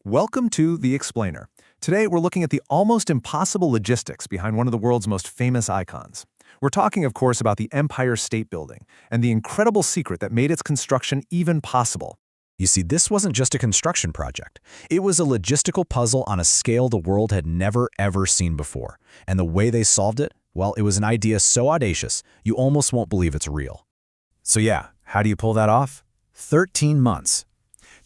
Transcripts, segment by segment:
Welcome to The Explainer. Today, we're looking at the almost impossible logistics behind one of the world's most famous icons. We're talking, of course, about the Empire State Building and the incredible secret that made its construction even possible. You see, this wasn't just a construction project. It was a logistical puzzle on a scale the world had never, ever seen before. And the way they solved it, well, it was an idea so audacious, you almost won't believe it's real. So yeah, how do you pull that off? 13 months.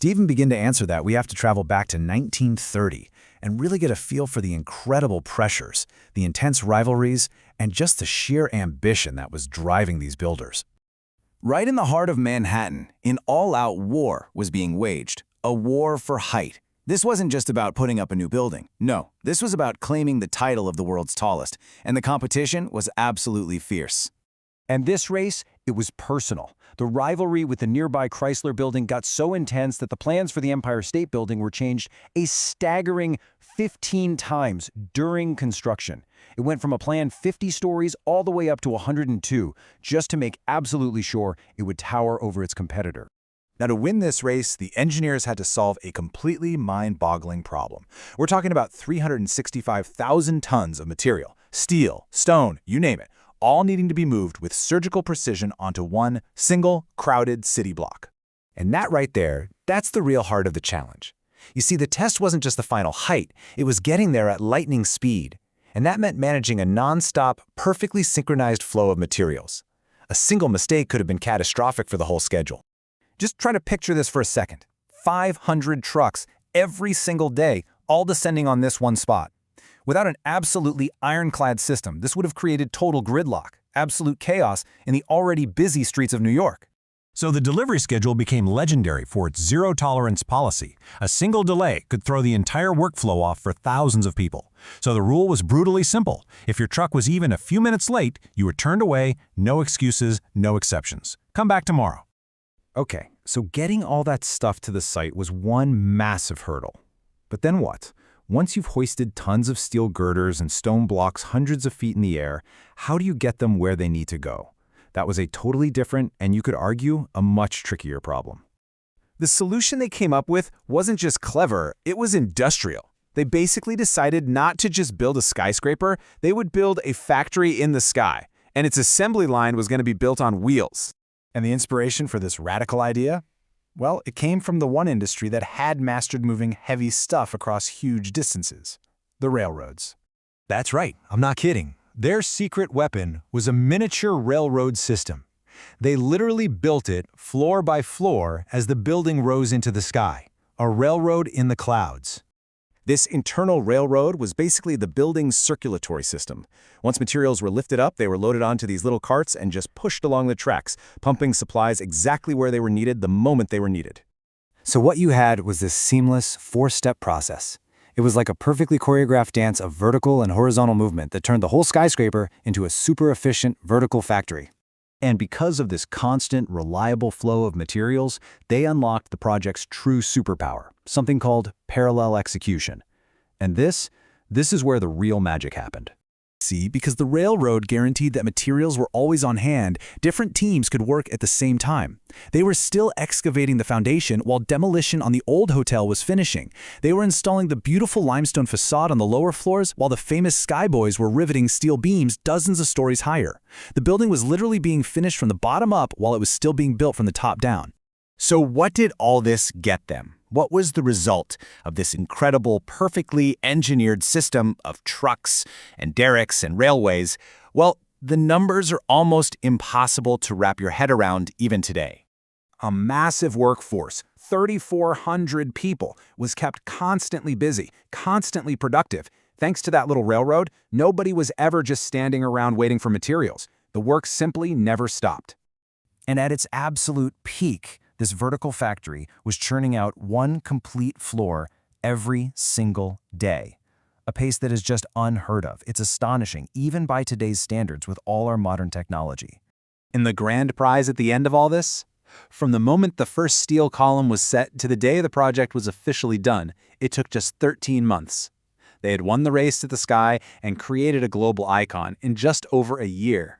To even begin to answer that, we have to travel back to 1930 and really get a feel for the incredible pressures, the intense rivalries, and just the sheer ambition that was driving these builders. Right in the heart of Manhattan, an all-out war was being waged, a war for height. This wasn't just about putting up a new building. No, this was about claiming the title of the world's tallest, and the competition was absolutely fierce. And this race, it was personal. The rivalry with the nearby Chrysler Building got so intense that the plans for the Empire State Building were changed a staggering 15 times during construction. It went from a planned 50 stories all the way up to 102, just to make absolutely sure it would tower over its competitor. Now, to win this race, the engineers had to solve a completely mind-boggling problem. We're talking about 365,000 tons of material, steel, stone, you name it, all needing to be moved with surgical precision onto one single, crowded city block. And that right there, that's the real heart of the challenge. You see, the test wasn't just the final height, it was getting there at lightning speed. And that meant managing a non-stop, perfectly synchronized flow of materials. A single mistake could have been catastrophic for the whole schedule. Just try to picture this for a second. 500 trucks every single day, all descending on this one spot. Without an absolutely ironclad system, this would have created total gridlock, absolute chaos in the already busy streets of New York. So the delivery schedule became legendary for its zero-tolerance policy. A single delay could throw the entire workflow off for thousands of people. So the rule was brutally simple. If your truck was even a few minutes late, you were turned away, no excuses, no exceptions. Come back tomorrow. Okay, so getting all that stuff to the site was one massive hurdle. But then what? Once you've hoisted tons of steel girders and stone blocks hundreds of feet in the air, how do you get them where they need to go? That was a totally different, and you could argue, a much trickier problem. The solution they came up with wasn't just clever, it was industrial. They basically decided not to just build a skyscraper, they would build a factory in the sky, and its assembly line was going to be built on wheels. And the inspiration for this radical idea? Well, it came from the one industry that had mastered moving heavy stuff across huge distances: the railroads. That's right, I'm not kidding. Their secret weapon was a miniature railroad system. They literally built it floor by floor as the building rose into the sky, a railroad in the clouds. This internal railroad was basically the building's circulatory system. Once materials were lifted up, they were loaded onto these little carts and just pushed along the tracks, pumping supplies exactly where they were needed the moment they were needed. So what you had was this seamless, four-step process. It was like a perfectly choreographed dance of vertical and horizontal movement that turned the whole skyscraper into a super-efficient vertical factory. And because of this constant, reliable flow of materials, they unlocked the project's true superpower, something called parallel execution. And this is where the real magic happened. See, because the railroad guaranteed that materials were always on hand, different teams could work at the same time. They were still excavating the foundation while demolition on the old hotel was finishing. They were installing the beautiful limestone facade on the lower floors while the famous skyboys were riveting steel beams dozens of stories higher. The building was literally being finished from the bottom up while it was still being built from the top down. So what did all this get them? What was the result of this incredible, perfectly engineered system of trucks and derricks and railways? Well, the numbers are almost impossible to wrap your head around even today. A massive workforce, 3,400 people, was kept constantly busy, constantly productive. Thanks to that little railroad, nobody was ever just standing around waiting for materials. The work simply never stopped. And at its absolute peak, this vertical factory was churning out one complete floor every single day, a pace that is just unheard of. It's astonishing, even by today's standards with all our modern technology. And the grand prize at the end of all this? From the moment the first steel column was set to the day the project was officially done, it took just 13 months. They had won the race to the sky and created a global icon in just over a year.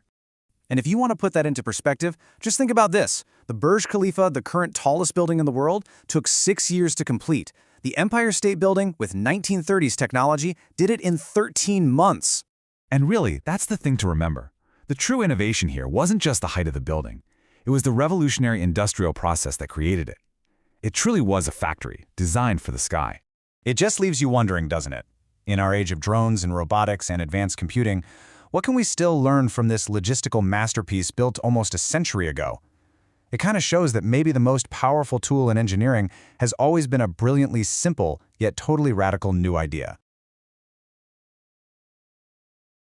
And if you want to put that into perspective, just think about this. The Burj Khalifa, the current tallest building in the world, took 6 years to complete. The Empire State Building, with 1930s technology, did it in 13 months. And really, that's the thing to remember. The true innovation here wasn't just the height of the building. It was the revolutionary industrial process that created it. It truly was a factory, designed for the sky. It just leaves you wondering, doesn't it? In our age of drones and robotics and advanced computing, what can we still learn from this logistical masterpiece built almost a century ago? It kind of shows that maybe the most powerful tool in engineering has always been a brilliantly simple, yet totally radical new idea.